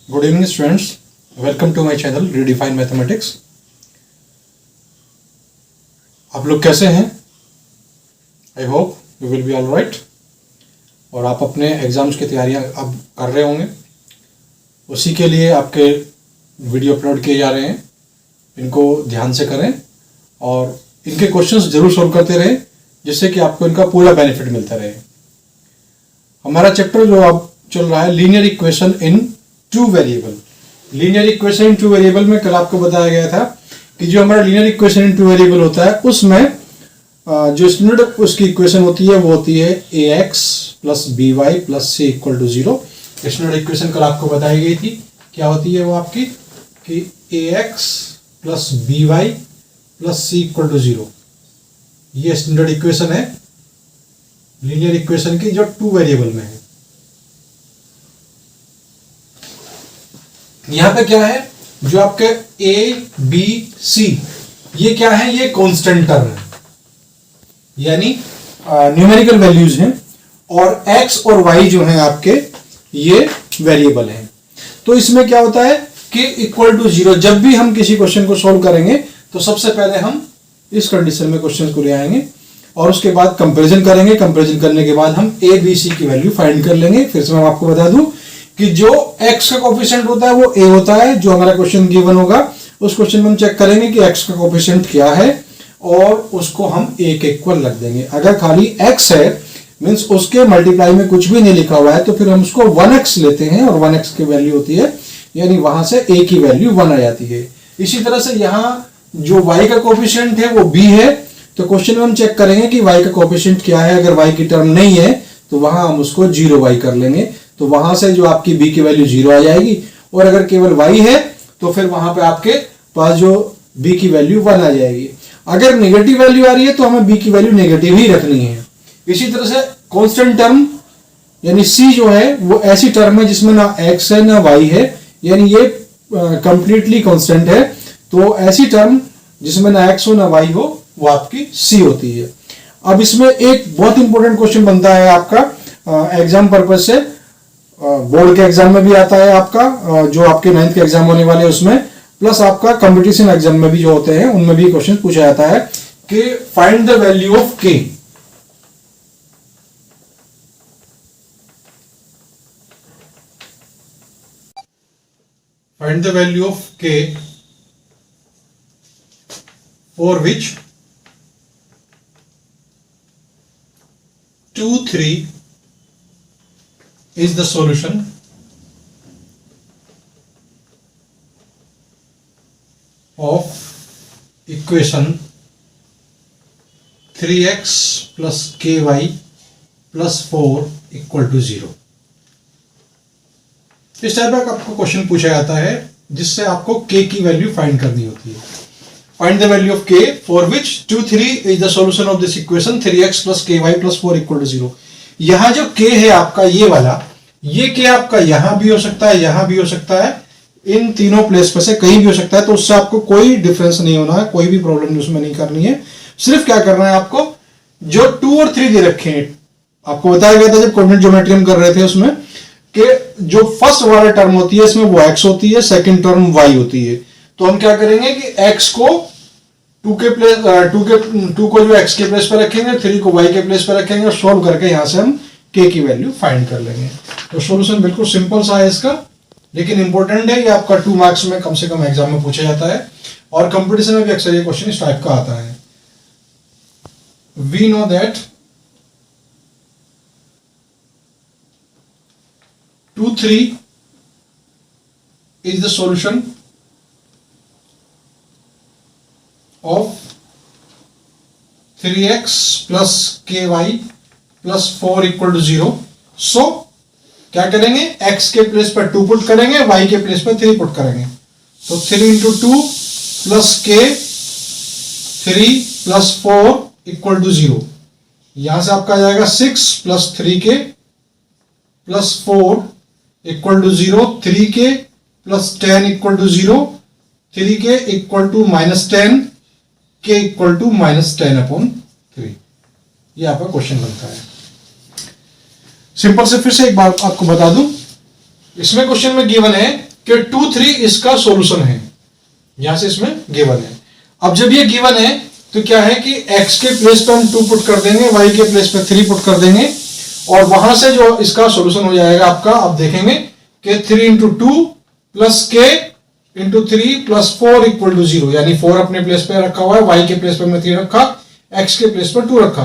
Good evening students, welcome to my channel Redefine Mathematics। आप लोग कैसे हैं? I hope you will be all right और आप अपने एग्जाम्स की तैयारियां अब कर रहे होंगे। उसी के लिए आपके वीडियो अपलोड किए जा रहे हैं, इनको ध्यान से करें और इनके क्वेश्चंस जरूर सॉल्व करते रहें जिससे कि आपको इनका पूरा बेनिफिट मिलता रहे। हमारा चैप्टर जो अब चल रहा है linear equation in two variable. Linear equation in two variable में कल आपको बताया गया था कि जो हमारा linear equation in two variable होता है उसमें जो स्टैंडर्ड उसकी इक्वेशन होती है वो होती है ax plus by plus c equal to 0। Standard equation कल आपको बताई गई थी, क्या होती है वो आपकी कि ax plus by plus c equal to 0। ये स्टैंडर्ड इक्वेशन है लीनियर इक्वेशन की जो टू वेरिएबल में है। यहां पे क्या है, जो आपके a b c ये क्या है, ये कांस्टेंट टर्म है यानी न्यूमेरिकल वैल्यूज हैं और x और y जो हैं आपके ये वेरिएबल हैं। तो इसमें क्या होता है कि इक्वल टू 0 जब भी हम किसी क्वेश्चन को सॉल्व करेंगे तो सबसे पहले हम इस कंडीशन में क्वेश्चन को ले आएंगे और उसके बाद कंपैरिजन करेंगे। कंपैरिजन करने के बाद हम a b c की वैल्यू फाइंड कर लेंगे। फिर से मैं आपको बता दूं कि जो x का कोफिशिएंट होता है वो a होता है। जो हमारा क्वेश्चन गिवन होगा उस क्वेश्चन में हम चेक करेंगे कि x का कोफिशिएंट क्या है और उसको हम a के इक्वल रख देंगे। अगर खाली x है मींस उसके मल्टीप्लाई में कुछ भी नहीं लिखा हुआ है तो फिर हम उसको 1x लेते हैं और 1x की वैल्यू होती है यानी वहां से a की वैल्यू 1 आ जाती है। इसी तरह से यहाँ जो y का कोफिशिएंट है वो b है तो क्वेश्चन में हम चेक करेंगे कि y का कोफिशिएंट क्या है। अगर y की टर्म नहीं है तो वहां हम उसको 0y कर लेंगे तो वहां से जो आपकी b की वैल्यू 0 आ जाएगी और अगर केवल y है तो फिर वहां पे आपके पास जो b की वैल्यू 1 आ जाएगी। अगर नेगेटिव वैल्यू आ रही है तो हमें b की वैल्यू नेगेटिव ही रखनी है। इसी तरह से कांस्टेंट टर्म यानी c जो है वो ऐसी टर्म है जिसमें ना x है ना y है यानी ये कंप्लीटली कांस्टेंट है। तो ऐसी टर्म जिसमें ना x हो ना y हो वो आपकी c होती है। अब इसमें एक बहुत इंपॉर्टेंट क्वेश्चन बनता है आपका एग्जाम पर्पज से, बोर्ड के एग्जाम में भी आता है आपका, जो आपके 9th के एग्जाम होने वाले हैं उसमें, प्लस आपका कंपटीशन एग्जाम में भी जो होते हैं उनमें भी क्वेश्चन पूछा जाता है कि find the value of k। Find the value of k for which 2 3 is the solution of equation 3x plus ky plus 4 equal to 0। इस टाइप का आपको क्वेश्चन पूछा जाता है जिससे आपको k की वैल्यू फाइंड करनी होती है। Find the value of k for which 2 3 is the solution of this equation 3x plus ky plus 4 equal to 0। यहां जो k है आपका ये वाला, ये k आपका यहां भी हो सकता है, यहां भी हो सकता है, इन तीनों प्लेस पर से कहीं भी हो सकता है। तो उससे आपको कोई डिफरेंस नहीं होना है, कोई भी प्रॉब्लम उसमें नहीं करनी है। सिर्फ क्या करना है आपको, जो 2 और 3 दे रखे हैं, आपको बताया गया था जब कोऑर्डिनेट ज्योमेट्री हम कर रहे थे उसमें कि जो फर्स्ट वाला टर्म होती है इसमें वो x होती है, सेकंड टर्म y होती है। तो हम क्या करेंगे कि x को 2 को जो x के प्लेस पर रखेंगे, 3 को y के प्लेस पर रखेंगे और सॉल्व करके यहां से हम k की वैल्यू फाइंड कर लेंगे। तो सॉल्यूशन बिल्कुल सिंपल सा है इसका, लेकिन इंपॉर्टेंट है, ये आपका 2 मार्क्स में कम से कम एग्जाम में पूछा जाता है और कंपटीशन में भी अक्सर ये क्वेश्चन इस टाइप का आता है। We know that 2 3 is the solution of 3x plus ky plus 4 equal to 0। सो क्या करेंगे, x के प्लेस पर 2 पुट करेंगे, y के प्लेस पर 3 पुट करेंगे। तो 3 into 2 plus k 3 plus 4 equal to 0। यहां से आपका आ जाएगा 6 plus 3k plus 4 equal to 0, 3k plus 10 equal to 0, 3k equal to minus 10, k equal to minus 10 upon 3। ये आपका क्वेश्चन बनता है। सिंपल से फिर से एक बार आपको बता दूं, इसमें क्वेश्चन में गिवन है कि 2 3 इसका सॉल्यूशन है, यहां से इसमें गिवन है। अब जब ये गिवन है तो क्या है कि x के प्लेस पे हम 2 पुट कर देंगे, y के प्लेस पे 3 पुट कर देंगे, और वहां से जो इसका सॉल्यूशन हो जाएगा आपका, आप देखेंगे कि 3 इंटू 2 प्लस के इंटू 3 प्लस 4 इक्वल टू 0, यानी 4 अपने प्लेस पे रखा हुआ है, y के प्लेस पे हमने 3 रखा, x के प्लेस पे 2 रखा,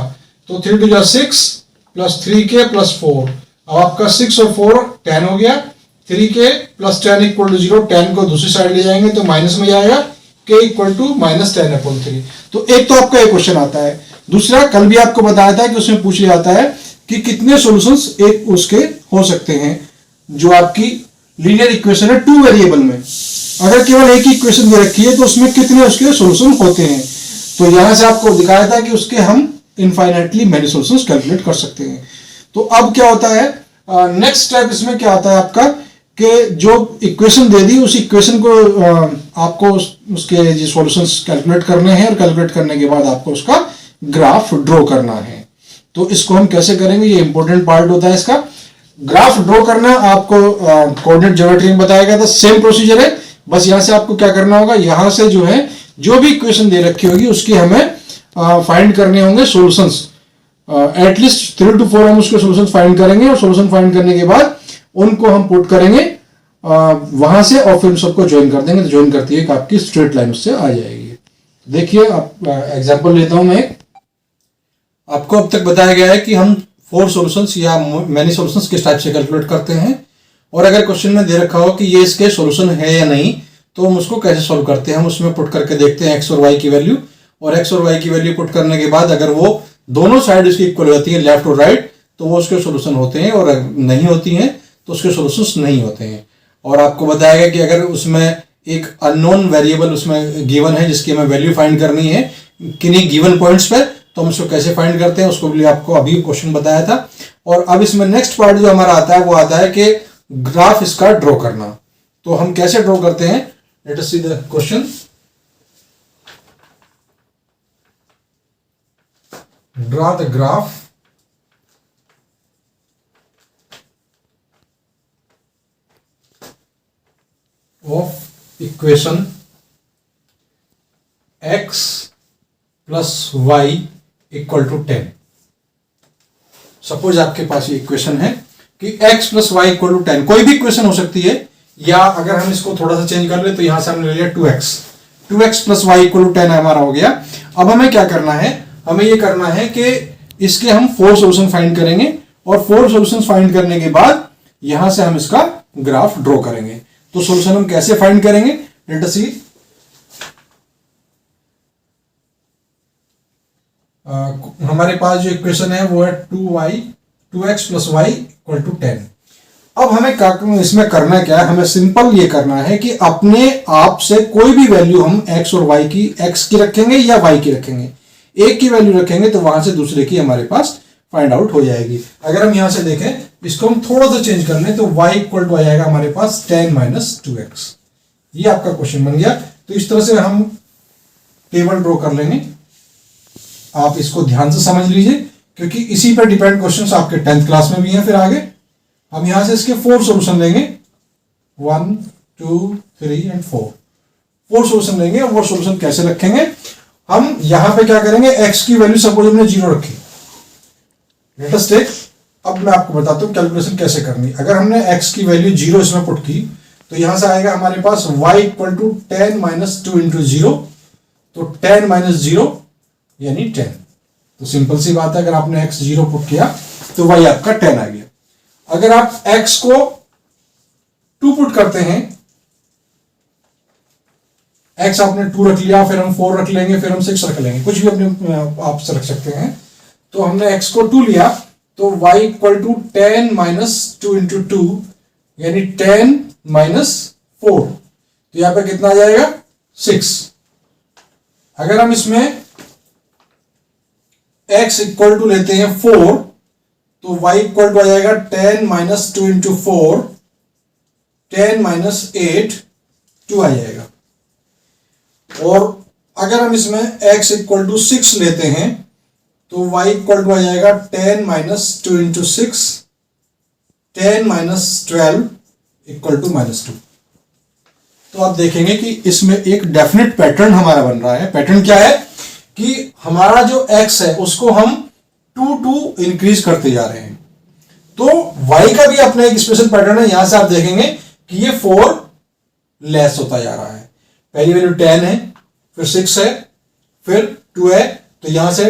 तो 3 टू जा 6 प्लस 3 के प्लस 4, अब आपका 6 और 4 10 हो गया, 3 के प्लस 10 इक्वल टू 0, 10 को दूसरी साइड ले जाएंगे तो माइनस में जाएगा, के इक्वल टू माइनस 10/3। तो एक तो आपका एक क्वेश्चन आता है। दूसरा, कल भी आपको बताया था कि उसमें पूछ लिया जाता है कि कितने सॉल्यूशंस एक उसके हो सकते हैं, जो आपकी लीनियर इक्वेशन है 2 वेरिएबल में। अगर केवल एक ही इक्वेशन दे रखी है तो उसमें कितने उसके सॉल्यूशन होते हैं। तो यहां से आपको दिखाया था कि उसके हम इनफाइनाइटली मेनी सॉल्यूशंस कैलकुलेट कर सकते हैं। तो अब क्या होता है, नेक्स्ट स्टेप इसमें क्या आता है आपका, कि जो इक्वेशन दे दी उस इक्वेशन को आपको उसके जो सॉल्यूशंस कैलकुलेट करने हैं, और कैलकुलेट करने के बाद आपको उसका ग्राफ ड्रॉ करना है। तो इसको हम कैसे करेंगे, ये इंपॉर्टेंट पार्ट होता है इसका। ग्राफ ड्रॉ करना आपको कोऑर्डिनेट ज्योमेट्री में बताया गया था, सेम प्रोसीजर है, बस यहां से आपको क्या करना होगा, यहां से जो है जो भी इक्वेशन दे रखी होगी उसकी हमें फाइंड करने होंगे सॉल्यूशंस। एटलीस्ट 3 to 4 हम उसके सॉल्यूशंस फाइंड करेंगे, और सॉल्यूशन फाइंड करने के बाद उनको हम पुट करेंगे वहां से, और फिर सबको ज्वाइन कर देंगे। तो ज्वाइन करती है कि आपकी स्ट्रेट लाइन उससे आ जाएगी। देखिए, आप एग्जांपल लेता हूं मैं। आपको अब तक बताया गया है कि हम 4 सॉल्यूशंस या मेनी सॉल्यूशंस किस टाइप से कैलकुलेट करते हैं, और अगर क्वेश्चन में दे रखा हो कि ये इसके सॉल्यूशन है या नहीं, तो हम उसको कैसे सॉल्व करते हैं। हम उसमें पुट करके देखते हैं x और y की वैल्यू, और x और y की वैल्यू पुट करने के बाद अगर वो दोनों साइड इसकी इक्वल होती है, लेफ्ट और राइट, तो वो उसके सॉल्यूशन होते हैं, और नहीं होती हैं तो उसके सॉल्यूशंस नहीं होते हैं। और आपको बताया गया कि अगर उसमें एक अननोन वेरिएबल उसमें गिवन है जिसकी हमें वैल्यू फाइंड करनी है किन्हीं गिवन पॉइंट्स पे, तो हम उसको कैसे फाइंड करते हैं, उसको भी आपको अभी क्वेश्चन बताया था। और अब इसमें नेक्स्ट पार्ट जो हमारा आता है वो आता है कि ग्राफ इसका ड्रॉ करना। तो हम कैसे ड्रॉ करते हैं, let us see the question. Draw the graph of equation x plus y equal to 10। Suppose आपके पास ये इक्वेशन है कि x plus y equal to 10, कोई भी इक्वेशन हो सकती है, या अगर हम इसको थोड़ा सा चेंज कर ले तो यहां से हमने ले लिया 2x plus y equal to 10 हमारा हो गया। अब हमें क्या करना है, हमें ये करना है कि इसके हम 4 सॉल्यूशन फाइंड करेंगे, और 4 सॉल्यूशन फाइंड करने के बाद यहां से हम इसका ग्राफ ड्रॉ करेंगे। तो सॉल्यूशन हम कैसे फाइंड करेंगे, लेट अस सी। हमारे पास जो इक्वेशन है वो है 2x plus y equal to 10। अब हमें इसमें करना क्या है, हमें सिंपल ये करना है कि अपने आप से कोई भी वैल्यू हम x और y की, x की रखेंगे या y की रखेंगे, एक की वैल्यू रखेंगे तो वहां से दूसरे की हमारे पास फाइंड आउट हो जाएगी। अगर हम यहां से देखें, इसको हम थोड़ा सा चेंज कर लें तो y इक्वल टू आ जाएगा हमारे पास 10 माइनस 2x। ये आपका क्वेश्चन बन गया। तो इस तरह से हम टेबल ड्रॉ कर लेंगे। आप इसको ध्यान से समझ लीजिए, क्योंकि इसी पर डिपेंड क्वेश्चंस आपके 10th क्लास में भी हैं। फिर आगे हम यहां से इसके 4 सॉल्यूशन लेंगे, 1 2 3 एंड 4 सॉल्यूशन लेंगे। और वो सॉल्यूशन कैसे रखेंगे, हम यहां पे क्या करेंगे, x की वैल्यू सपोज हमने 0 रखी, लेट अस टेक। अब मैं आपको बताता हूं कैलकुलेशन कैसे करनी। अगर हमने x की वैल्यू 0 इसमें पुट की, तो यहां से आएगा हमारे पास y equal to 10 minus 2 into 0, तो 10 माइनस 0 यानी 10। तो सिंपल सी बात है, अगर आपने x 0 पुट किया तो y आपका 10 आ गया। अगर आप x को 2 पुट करते हैं, x आपने 2 रख लिया, फिर हम 4 रख लेंगे, फिर हम 6 रख लेंगे, कुछ भी अपने आप से रख सकते हैं। तो हमने x को 2 लिया, तो y equal to 10 minus 2 into 2 यानी 10 माइनस 4, तो यहां पे कितना आ जाएगा 6। अगर हम इसमें x इक्वल टू लेते हैं 4, तो y इक्वल टू आ जाएगा 10 माइनस 2 इंटू 4, 10 माइनस 8, 2 आ जाएगा। और अगर हम इसमें x इक्वल टू 6 लेते हैं, तो y इक्वल टू आ जाएगा 10 minus 2 into 6, 10 minus 12 equal to -2। तो आप देखेंगे कि इसमें एक डेफिनेट पैटर्न हमारा बन रहा है। पैटर्न क्या है कि हमारा जो x है उसको हम 2 इंक्रीज करते जा रहे हैं। तो y का भी अपना एक स्पेशल पैटर्न है। यहां से आप देखेंगे कि ये 4 लेस होता जा रहा है। पहली वैल्यू 10 है, फिर 6 है, फिर 2 है। तो यहां से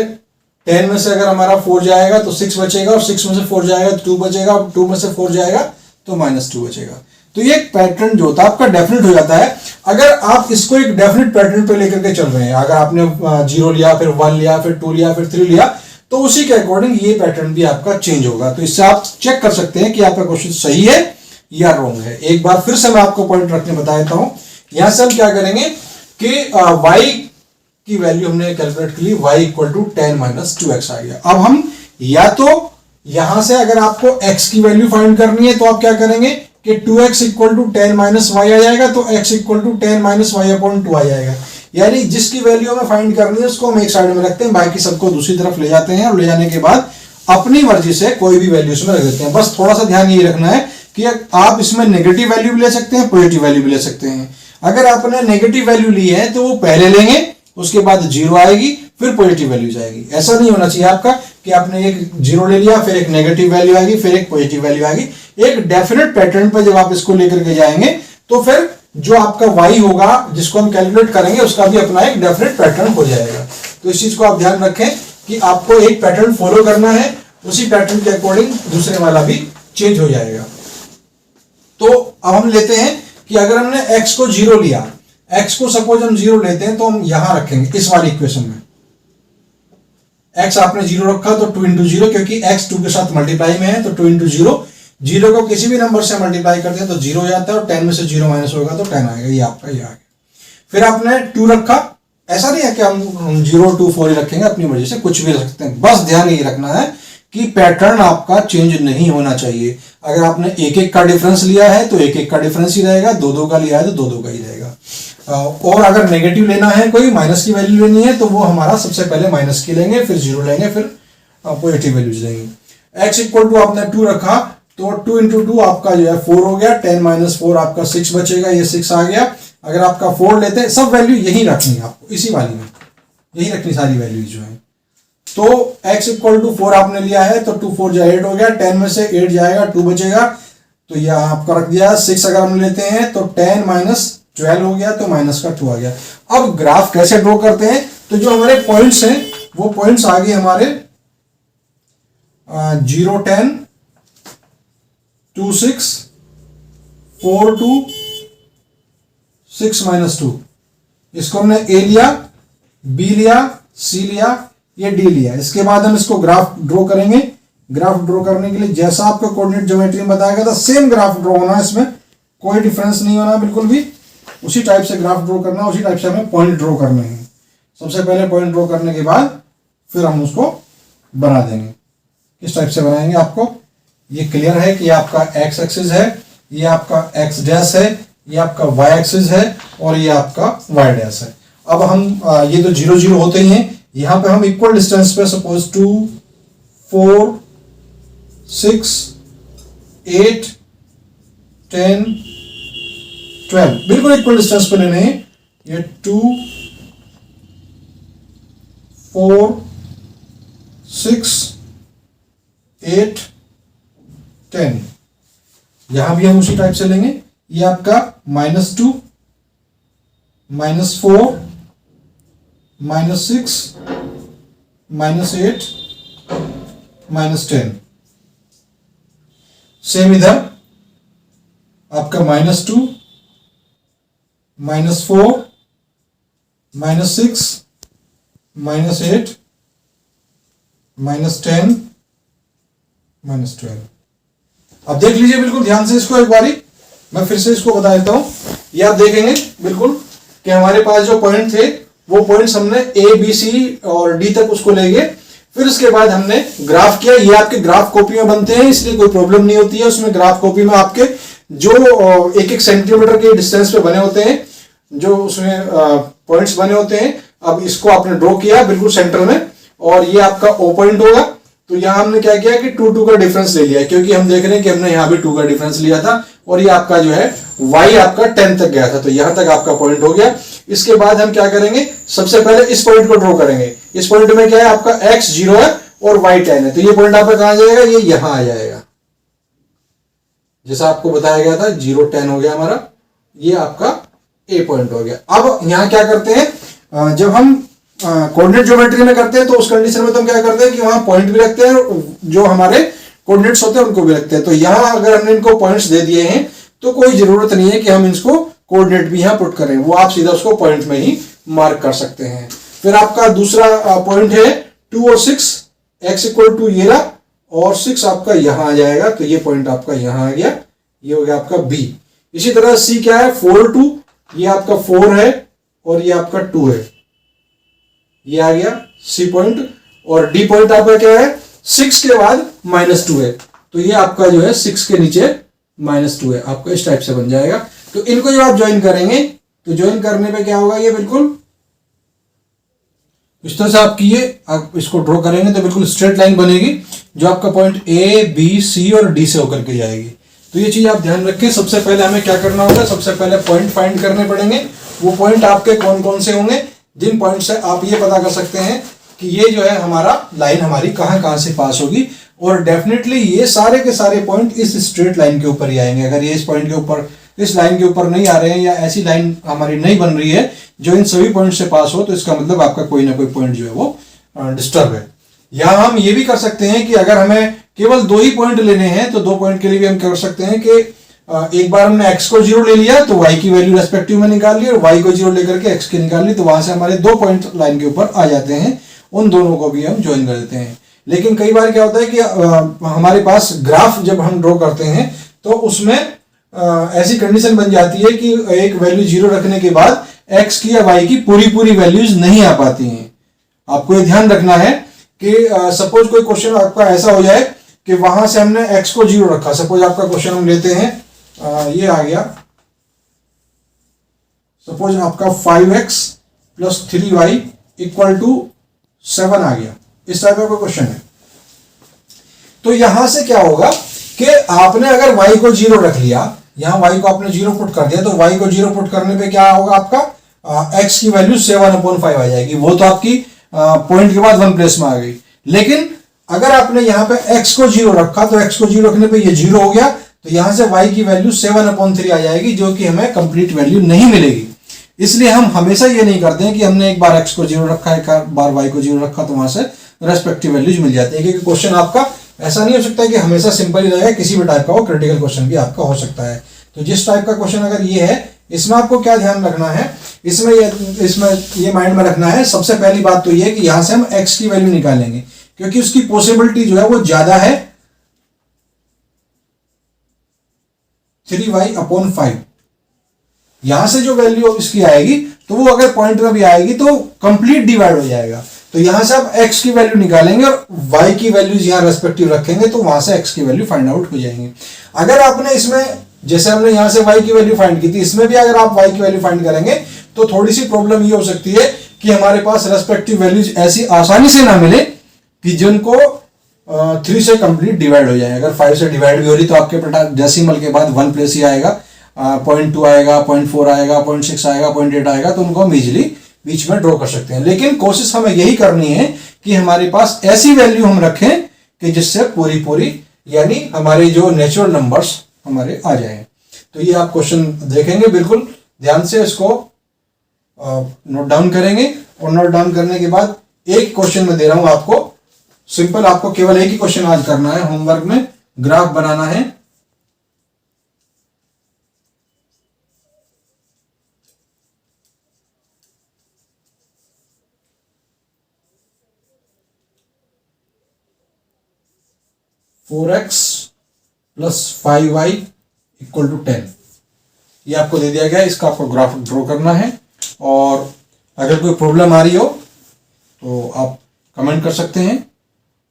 10 में से अगर हमारा 4 जाएगा तो 6 बचेगा, और 6 में से 4 जाएगा तो 2 बचेगा, 2 में से 4 जाएगा तो -2 बचेगा। तो ये एक पैटर्न जो होता है आपका डेफिनेट हो जाता है। अगर आप इसको एक डेफिनेट पैटर्न पे लेकर के चल रहे हैं, अगर आपने 0 लिया, फिर 1 लिया, फिर 2 लिया, फिर 3 लिया, तो उसी के अकॉर्डिंग ये पैटर्न भी आपका चेंज होगा। तो इससे आप चेक कर सकते हैं कि आपका क्वेश्चन सही है या रॉन्ग है। एक बार फिर से मैं आपको पॉइंट रखने बता देता हूं। यहां से हम क्या करेंगे कि y की वैल्यू हमने कैलकुलेट की, y इक्वल टू 10 - 2x आ गया। अब हम या तो यहां से अगर आपको x की वैल्यू फाइंड करनी है तो आप क्या करेंगे कि 2x इक्वल टू 10 - y आ जाएगा, तो x इक्वल टू 10 - y/2 आ जाएगा। यानी जिसकी वैल्यू हमें फाइंड करनी है उसको हम एक साइड में रखते हैं, बाकी सबको दूसरी तरफ ले जाते हैं, और ले जाने के बाद अपनी मर्जी से कोई भी वैल्यू इसमें रख देते हैं। बस थोड़ा सा ध्यान ये रखना है कि आप इसमें नेगेटिव वैल्यू भी ले सकते हैं, पॉजिटिव वैल्यू भी ले सकते हैं। अगर आपने नेगेटिव वैल्यू ली है तो वो पहले लेंगे, उसके बाद 0 आएगी, फिर पॉजिटिव वैल्यू जाएगी। ऐसा नहीं होना चाहिए आपका कि आपने एक 0 ले लिया, फिर एक नेगेटिव वैल्यू आएगी, फिर एक पॉजिटिव वैल्यू आएगी। एक डेफिनेट पैटर्न पर जब आप इसको लेकर के जाएंगे तो फिर जो आपका y होगा जिसको हम कैलकुलेट करेंगे उसका भी अपना एक डेफिनेट पैटर्न हो जाएगा। तो इस चीज को आप ध्यान रखें कि आपको एक पैटर्न फॉलो करना है, उसी पैटर्न के अकॉर्डिंग दूसरे वाला भी चेंज हो जाएगा। तो अब हम लेते हैं कि अगर हमने x को 0 लिया, x को सपोज हम 0 लेते हैं तो हम यहां रखेंगे इस वाली इक्वेशन में। x आपने 0 रखा तो 2 × 0, क्योंकि x 2 के साथ मल्टीप्लाई में है, तो 2 × 0, 0 को किसी भी नंबर से मल्टीप्लाई करते हैं तो 0 हो जाता है, और 10 में से 0 माइनस होगा तो 10 आएगा। ये आपका ये आ गया। फिर आपने 2 रखा, ऐसा नहीं है कि हम 0, 2, 4 ही रखेंगे, अपनी मर्जी से कुछ भी रख सकते हैं। बस ध्यान ये रखना है कि पैटर्न आपका चेंज नहीं होना चाहिए। अगर आपने 1-1 का डिफरेंस लिया है तो 1-1 का डिफरेंस ही रहेगा, 2-2 का लिया है तो 2-2 का ही रहेगा। और अगर नेगेटिव लेना है, कोई माइनस की वैल्यू लेनी है, तो वो हमारा सबसे पहले माइनस की लेंगे, फिर 0 लेंगे, फिर पॉजिटिव वैल्यूज लेंगे। x इक्वल टू आपने 2 रखा तो 2 × 2 आपका जो है 4 हो गया, 10 - 4 आपका 6 बचेगा, ये 6 आ गया। अगर आपका 4 लेते हैं, सब वैल्यू यही रखनी है आपको, इसी वाली में यही रखनी सारी वैल्यू जो है। तो x इक्वल टू 4 आपने लिया है तो 2 4 8 हो गया, 10 में से 8 जाएगा, 2 बचेगा, तो यह आपका रख दिया। 6 अगर हम लेते हैं तो 10 - 12 हो गया, तो माइनस का 2 आ गया। अब ग्राफ कैसे ड्रॉ करते हैं, तो जो हमारे पॉइंट्स हैं वो पॉइंट्स आ गए हमारे 0 10 2 6 4 2 6 - 2। इसको हमने a लिया, b लिया, c लिया, ये d लिया। इसके बाद हम इसको ग्राफ ड्रॉ करेंगे। ग्राफ ड्रॉ करने के लिए जैसा आपका कोऑर्डिनेट ज्योमेट्री में बताया गया था सेम ग्राफ ड्रॉ होना है, इसमें कोई डिफरेंस नहीं होना बिल्कुल भी। उसी टाइप से ग्राफ ड्रॉ करना, उसी टाइप से हमें पॉइंट ड्रॉ करने हैं। सबसे पहले पॉइंट ड्रॉ करने के बाद फिर हम उसको बना देंगे। किस टाइप से बनाएंगे आपको ये क्लियर है कि ये आपका x एक्सिस है, ये आपका x डैश है, ये आपका y एक्सिस है, और ये आपका y डैश है। अब हम ये तो 0 0 होते ही हैं, यहां पे हम इक्वल डिस्टेंस पे सपोज 2 4 6 8 10 12 बिल्कुल इक्वल डिस्टेंस पे लेने हैं। ये 2 4 6 8 10 यहां भी हम उसी टाइप से लेंगे। ये आपका -2 -4 -6 -8 -10। सेम इधर आपका -2 -4 -6 -8 -10 -12। अब देख लीजिए बिल्कुल ध्यान से इसको एक बारी, मैं फिर से इसको बता देता हूं। ये आप देखेंगे बिल्कुल कि हमारे पास जो पॉइंट थे वो पॉइंट्स हमने ए बी सी और डी तक उसको ले गए। फिर उसके बाद हमने ग्राफ किया। ये आपके ग्राफ कॉपी में बनते हैं इसलिए कोई प्रॉब्लम नहीं होती है। उसमें ग्राफ कॉपी में आपके जो 1-1 सेंटीमीटर के डिस्टेंस पे बने होते हैं, जो उसमें पॉइंट्स बने होते हैं। अब इसको आपने ड्रॉ किया बिल्कुल सेंटर में, और ये आपका ओ पॉइंट होगा। तो यहां हमने क्या किया कि 2 2 का डिफरेंस ले लिया, क्योंकि हम देख रहे हैं कि हमने यहां भी 2 का डिफरेंस लिया था और ये आपका जो है y आपका 10 तक गया था, तो यहां तक आपका पॉइंट हो गया। इसके बाद हम क्या करेंगे, सबसे पहले इस पॉइंट को ड्रॉ करेंगे। इस पॉइंट में क्या है, आपका x 0 है और y 10 है, तो ये पॉइंट आपका कहां जाएगा, ये यहां आ जाएगा। जैसा आपको बताया गया था 0 10 हो गया हमारा, ये आपका ए पॉइंट हो गया। अब यहां क्या करते हैं, जब हम कोऑर्डिनेट ज्योमेट्री में करते हैं तो उस कंडीशन में तो हम क्या करते हैं कि वहां पॉइंट भी रखते हैं और जो हमारे कोऑर्डिनेट्स होते हैं उनको भी रखते हैं। तो यहां अगर हमने इनको पॉइंट्स दे दिए हैं तो कोई जरूरत नहीं है कि हम इसको कोऑर्डिनेट भी यहां पुट करें, वो आप सीधा उसको पॉइंट में ही मार्क कर सकते हैं। फिर आपका दूसरा पॉइंट है 2 और 6, x इक्वल टू ये रहा और 6 आपका यहां आ जाएगा, तो ये पॉइंट आपका यहां आ गया, ये हो गया आपका b। इसी तरह c क्या है, 4 2, ये आपका 4 है और ये आपका 2 है, ये आ गया c पॉइंट। और d पॉइंट आपका क्या है, 6 के बाद -2 है, तो ये आपका जो है 6 के नीचे -2 है, आपका इस टाइप से बन जाएगा। तो इनको जब आप ज्वाइन करेंगे तो ज्वाइन करने पे क्या होगा, ये बिल्कुल इस तरह से आप इसको ड्रॉ करेंगे तो बिल्कुल स्ट्रेट लाइन बनेगी जो आपका पॉइंट ए बी सी और डी से होकर के जाएगी। तो ये चीज आप ध्यान रखें। सबसे पहले हमें क्या करना होगा, सबसे पहले पॉइंट फाइंड करने पड़ेंगे। वो पॉइंट आपके कौन कौन से होंगे, जिन पॉइंट से आप ये पता कर सकते हैं कि ये जो है हमारा लाइन हमारी कहां कहां से पास होगी। और डेफिनेटली ये सारे के सारे पॉइंट इस स्ट्रेट लाइन के ऊपर ही आएंगे। अगर ये इस पॉइंट के ऊपर, इस लाइन के ऊपर नहीं आ रहे हैं या ऐसी लाइन हमारी नहीं बन रही है जो इन सभी पॉइंट से पास हो, तो इसका मतलब आपका कोई ना कोई पॉइंट जो है वो डिस्टर्ब है। या हम ये भी कर सकते हैं कि अगर हमें केवल 2 ही पॉइंट लेने हैं तो 2 पॉइंट के लिए भी हम कर सकते हैं कि एक बार हमने x को 0 ले लिया तो y की वैल्यू रेस्पेक्टिव में निकाल ली और y को 0 लेकर के x की निकाल ली, तो वहां से हमारे 2 पॉइंट लाइन के ऊपर आ जाते हैं। उन दोनों को भी हम ज्वाइन कर देते हैं। लेकिन कई बार क्या होता है कि हमारे पास ग्राफ जब हम ड्रॉ करते हैं तो उसमें ऐसी कंडीशन बन जाती है कि एक वैल्यू 0 रखने के बाद x की या y की पूरी वैल्यूज नहीं आ पाती हैं। आपको ये ध्यान रखना है कि सपोज कोई क्वेश्चन आपका ऐसा हो जाए कि वहां से हमने x को 0 रखा। सपोज आपका क्वेश्चन हम लेते हैं, ये आ गया, सपोज आपका 5x + 3y = 7 आ गया, इस टाइप का कोई क्वेश्चन है। तो यहां से क्या होगा कि आपने अगर y को 0 रख लिया, यहां y को आपने 0 पुट कर दिया, तो y को 0 पुट करने पे क्या होगा, आपका x की वैल्यू 7/5 आ जाएगी। वो तो आपकी पॉइंट के बाद 1 प्लेस में आ गई। लेकिन अगर आपने यहां पे x को 0 रखा तो x को 0 रखने पे ये 0 हो गया, तो यहां से y की वैल्यू 7/3 आ जाएगी, जो कि हमें कंप्लीट वैल्यू नहीं मिलेगी। इसलिए हम हमेशा ये नहीं करते हैं कि हमने एक बार x को 0 रखा, एक बार y को 0 रखा, तो वहां से रेस्पेक्टिव वैल्यूज मिल जाती है। क्योंकि क्वेश्चन आपका ऐसा नहीं हो सकता है कि हमेशा सिंपल ही रहेगा, किसी भी टाइप का वो क्रिटिकल क्वेश्चन भी आपका हो सकता है। तो जिस टाइप का क्वेश्चन अगर ये है, इसमें आपको क्या ध्यान रखना है, इसमें ये माइंड में रखना है। सबसे पहली बात तो ये है कि यहां से हम x की वैल्यू निकालेंगे, क्योंकि उसकी पॉसिबिलिटी जो है वो ज्यादा है 3y/5। यहां से जो वैल्यू इसकी आएगी तो वो अगर पॉइंट में भी आएगी तो कंप्लीट डिवाइड हो जाएगा। तो यहां से आप x की वैल्यू निकालेंगे और y की वैल्यूज यहां रेस्पेक्टिव रखेंगे, तो वहां से x की वैल्यू फाइंड आउट हो जाएंगे। अगर आपने इसमें, जैसे हमने यहां से y की वैल्यू फाइंड की थी, इसमें भी अगर आप y की वैल्यू फाइंड करेंगे तो थोड़ी सी प्रॉब्लम ये हो सकती है कि हमारे पास रेस्पेक्टिव वैल्यूज ऐसी आसानी से ना मिले कि जिनको 3 से कंप्लीट डिवाइड हो जाए। अगर 5 से डिवाइड भी हो रही तो आपके पास डेसिमल के बाद 1 प्लेस ही आएगा, 0.2 आएगा, 0.4 आएगा, 0.6 आएगा, 0.8 आएगा, तो उनको हम इजिली बीच में ड्रॉ कर सकते हैं। लेकिन कोशिश हमें यही करनी है कि हमारे पास ऐसी वैल्यू हम रखें कि जिससे पूरी यानी हमारे जो नेचुरल नंबर्स हमारे आ जाए। तो ये आप क्वेश्चन देखेंगे, बिल्कुल ध्यान से इसको नोट डाउन करेंगे। और नोट डाउन करने के बाद एक क्वेश्चन में दे रहा हूं आपको, सिंपल आपको केवल एक ही क्वेश्चन आज करना है होमवर्क में, ग्राफ बनाना है। (4x + 5y = 10) ये आपको दे दिया गया है, इसका आपको ग्राफ ड्रॉ करना है। और अगर कोई प्रॉब्लम आ रही हो तो आप कमेंट कर सकते हैं।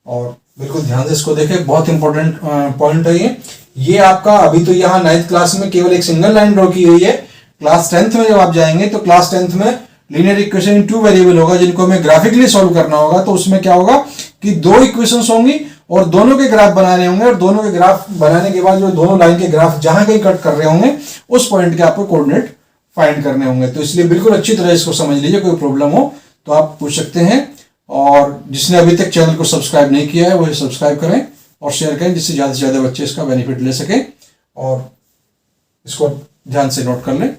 और बिल्कुल ध्यान से इसको देखें, बहुत इंपॉर्टेंट पॉइंट है ये आपका। अभी तो यहाँ 9th क्लास में केवल एक सिंगल लाइन ड्रॉ की गई है। क्लास 10th में जब आप जाएंगे तो क्लास 10th में लीनियर इक्वेशन इन 2 वेरिएबल होगा, जिनको हमें ग्राफिकली सॉल्व करना होगा। तो उसमें क्या होगा कि 2 इक्वेशंस होंगी और दोनों के ग्राफ बनाने होंगे, और दोनों के ग्राफ बनाने के बाद जो दोनों लाइन के ग्राफ जहां कहीं कट कर रहे होंगे उस पॉइंट के आपको कोऑर्डिनेट फाइंड करने होंगे। तो इसलिए बिल्कुल अच्छी तरह इसको समझ लीजिए, कोई प्रॉब्लम हो तो आप पूछ सकते हैं। और जिसने अभी तक चैनल को सब्सक्राइब नहीं किया है वो सब्सक्राइब करें और शेयर करें, जिससे ज्यादा से ज्यादा बच्चे इसका बेनिफिट ले सकें। और इसको ध्यान से नोट कर लें।